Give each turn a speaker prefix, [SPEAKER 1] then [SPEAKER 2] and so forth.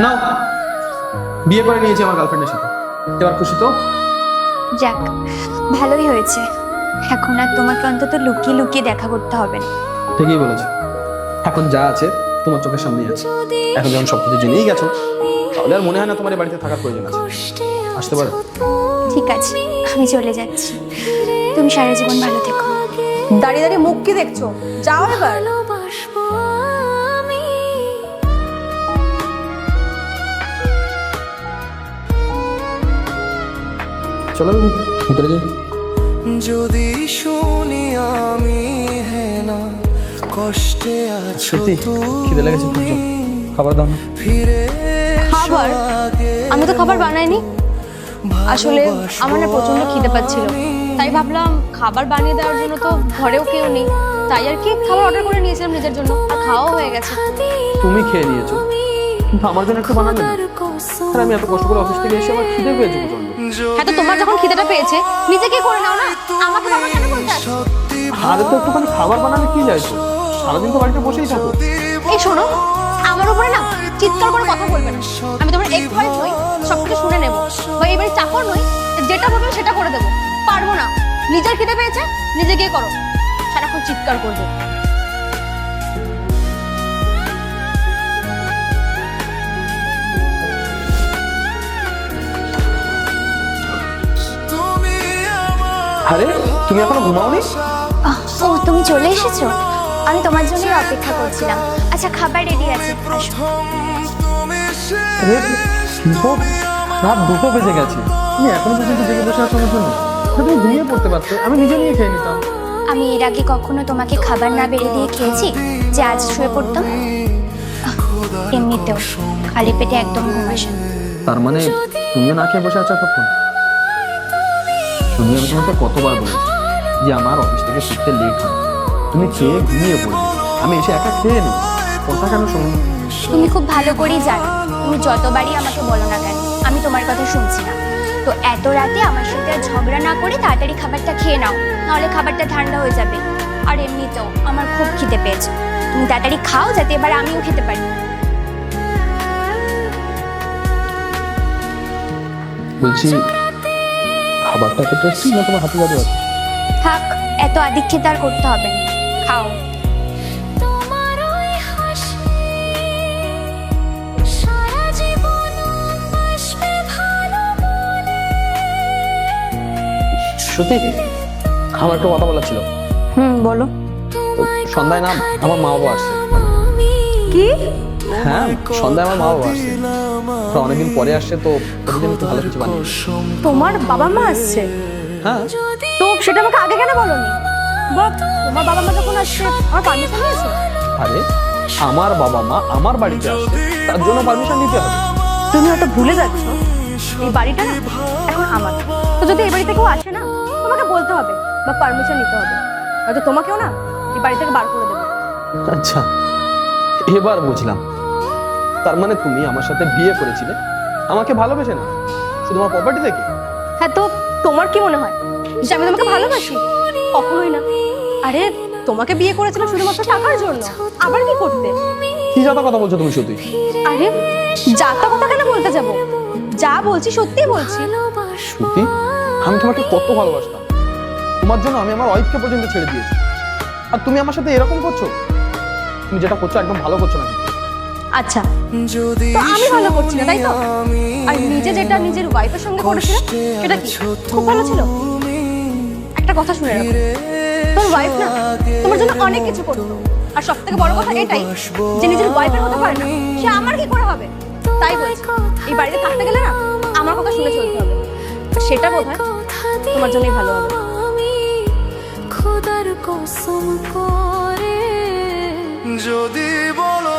[SPEAKER 1] নাও, বিয়ে করে নিয়েছি আমার গার্লফ্রেন্ডের সাথে। এবার খুশি তো?
[SPEAKER 2] যাক, ভালোই হয়েছে। এখন আর তোমাকে অন্তত লুকিয়ে লুকিয়ে দেখা করতে হবে না।
[SPEAKER 1] ঠিকই বলেছো, এখন যা আছে তোমার চোখের সামনেই আছে। এখন যখন সবকিছু জেনেই গেছো, তাহলে আর মনে হয় না তোমার এই বাড়িতে থাকার প্রয়োজন আছে। আসতে পারো?
[SPEAKER 2] ঠিক আছে, আমি চলে যাচ্ছি। তুমি সারা জীবন ভালো থেকো।
[SPEAKER 3] দাঁড়িয়ে দাঁড়িয়ে মুখ কি দেখছো? যাও এবার।
[SPEAKER 1] চলো ভিতরে যাই।
[SPEAKER 4] যদি শুনি আমি হেনা কষ্টে আছো
[SPEAKER 1] সত্যি খিদে লেগেছে খুব জোর। খাবার দাও না।
[SPEAKER 4] ফিরে
[SPEAKER 3] খাবার? আমি তো খাবার বানাইনি। আসলে আমার না প্রচন্ড খিদে পাচ্ছিল, তাই ভাবলাম খাবার বানিয়ে দেওয়ার জন্য তো ঘরেও কেউ নেই, তাই আর কি খাবার অর্ডার করে নিয়েছিলাম নিজের জন্য, আর খাওয়াও হয়ে গেছে।
[SPEAKER 1] তুমি খেয়ে নিয়েছো, কিন্তু আমার জন্য একটু বানাবে না? আর আমি এত কষ্ট করে অফিস থেকে এসে আমার খিদে পেয়েছে প্রচন্ড।
[SPEAKER 3] হ্যাঁ, তো তোমার যখন খিদেটা পেয়েছে নিজে কি করে নাও না, আমাকে বাবা কেন বলতে আসছো?
[SPEAKER 1] আরে তো একটুখানি খাবার বানালে কি যায় তো? সারাদিন তো বাড়িতে বসেই থাকো।
[SPEAKER 3] এই শোনো, আমার উপরে না চিৎকার করে কথা বলবে না। আমি তোমার এক্স ওয়াইফ নই, সবকিছু শুনে নেবো, বা এবারে চাকর নই, যেটা বলবে সেটা করে দেবো। পারবো না। নিজের খিদে পেয়েছে, নিজে গিয়ে করো। সারাক্ষণ চিৎকার করবে।
[SPEAKER 1] আরে তুমি এখনো ঘুমাওনি?
[SPEAKER 2] ও, তুমি চলে এসেছো? আমি তোমার জন্যই অপেক্ষা করছিলাম। আচ্ছা, খাবার রেডি আছে, আসো।
[SPEAKER 1] আরে কিন্তু রাত 2টো বেজে গেছে, তুমি এখনো পর্যন্ত জেগে বসে আছো আমার জন্য? তুমি ঘুমিয়ে পড়তে পারতে, আমি নিজে নিয়ে খেয়ে নিতাম।
[SPEAKER 2] আমি এর আগে কখনো তোমাকে খাবার না বেড়ে দিয়ে খেয়েছি যে আজ শুয়ে পড়তাম? এমনিতেও খালি পেটে একদম ঘুম আসে না।
[SPEAKER 1] তার মানে তুমিও না খেয়ে বসে আছো এতক্ষণ? তুমি, আমি তোমাকে কতবার বলেছি যে আমার অফিস থেকে ফিরতে লেট হয়, তুমি খেয়ে ঘুমিয়ে পড়বে, আমি এসে একা খেয়ে নেব। কথা কেন শোনো?
[SPEAKER 2] তুমি খুব ভালো করেই জানো, তুমি যতবারই আমাকে বলো না কেন আমি তোমার কথা শুনছি না। তো এত রাতে আমার সাথে আর ঝগড়া না করে তাড়াতাড়ি খাবারটা খেয়ে নাও, নাহলে খাবারটা ঠান্ডা হয়ে যাবে। আর এমনিতেও আমার খুব খিদে পেয়েছে, তুমি তাড়াতাড়ি খাও যাতে এবার আমিও খেতে পারি।
[SPEAKER 1] বলছি, খাবারটা তো টেস্টি না তোমার হাতে জাদু আছে?
[SPEAKER 2] থাক, এত আদিক্ষেত আর করতে হবে না, খাও।
[SPEAKER 1] সত্যি আমার একটু কথা বলার ছিল।
[SPEAKER 3] বলো।
[SPEAKER 1] সন্ধ্যায় না আমার মা বাবা আসছে।
[SPEAKER 3] কি?
[SPEAKER 1] হ্যাঁ, সন্ধ্যায় আমার মা বাবা আসছে, ওরা অনেকদিন পরে আসছে, তো ওদের জন্য একটু ভালো কিছু বানিয়ে।
[SPEAKER 3] তোমার বাবা মা আসছে?
[SPEAKER 1] হ্যাঁ।
[SPEAKER 3] তো সেটা আমাকে আগে কেন বলোনি? বল, তোমার বাবা মা যখন আসছে আমার পারমিশন নিয়েছো?
[SPEAKER 1] আরে আমার বাবা মা আমার বাড়িতে আসছে, তার জন্য পারমিশন নিতে হবে।
[SPEAKER 3] তুমি হয়তো ভুলে যাচ্ছ, এই বাড়িটা না এখন আমার। তো যদি এই বাড়িতে কেউ আসে না, তোমাকে বলতে হবে বা পারমিশন নিতে হবে, হয়তো তোমাকেও না এই বাড়ি থেকে বার করে দেবে।
[SPEAKER 1] আচ্ছা, এবার বুঝলাম। তার মানে তুমি আমার সাথে বিয়ে করেছিলে আমাকে ভালোবেসে না, শুধু আমার প্রপার্টি থেকে?
[SPEAKER 3] হ্যাঁ, তো তোমার কি মনে হয় যে আমি তোমাকে ভালোবাসি? কখনোই না। আরে তোমাকে বিয়ে করেছিলাম শুধুমাত্র টাকার জন্য, আবার কি করতে?
[SPEAKER 1] কি যত কথা বলছো তুমি সত্যি?
[SPEAKER 3] আরে যাতা কথা কেন বলতে যাবো, যা বলছি সত্যি বলছি।
[SPEAKER 1] সত্যি? আমি তোমাকে কত ভালোবাসতাম, তোমার জন্য আমি আমার ওয়াইফকে পর্যন্ত ছেড়ে দিয়েছি, আর তুমি আমার সাথে এরকম করছো? তুমি যেটা করছো একদম ভালো করছো না।
[SPEAKER 3] আচ্ছা, তো আমি ভালো করছি না তাই তো? আর নিজে যেটা নিজের ওয়াইফের সঙ্গে করেছিল সেটা কি খুব ভালো ছিল? একটা কথা শুনে রাখো, তোর ওয়াইফ না তোমার জন্য অনেক কিছু করতো, আর সব থেকে বড় কথা এটাই যে নিজের ওয়াইফের হতে পারে না, সে আমার কি করে হবে? তাই বলছি, এই বাড়িতে থাকতে গেলে না আমার কথা শুনে চলতে হবে, আর সেটা বোধহয় তোমার জন্যই ভালো হবে।
[SPEAKER 4] খোদার কসম করে যদি বলো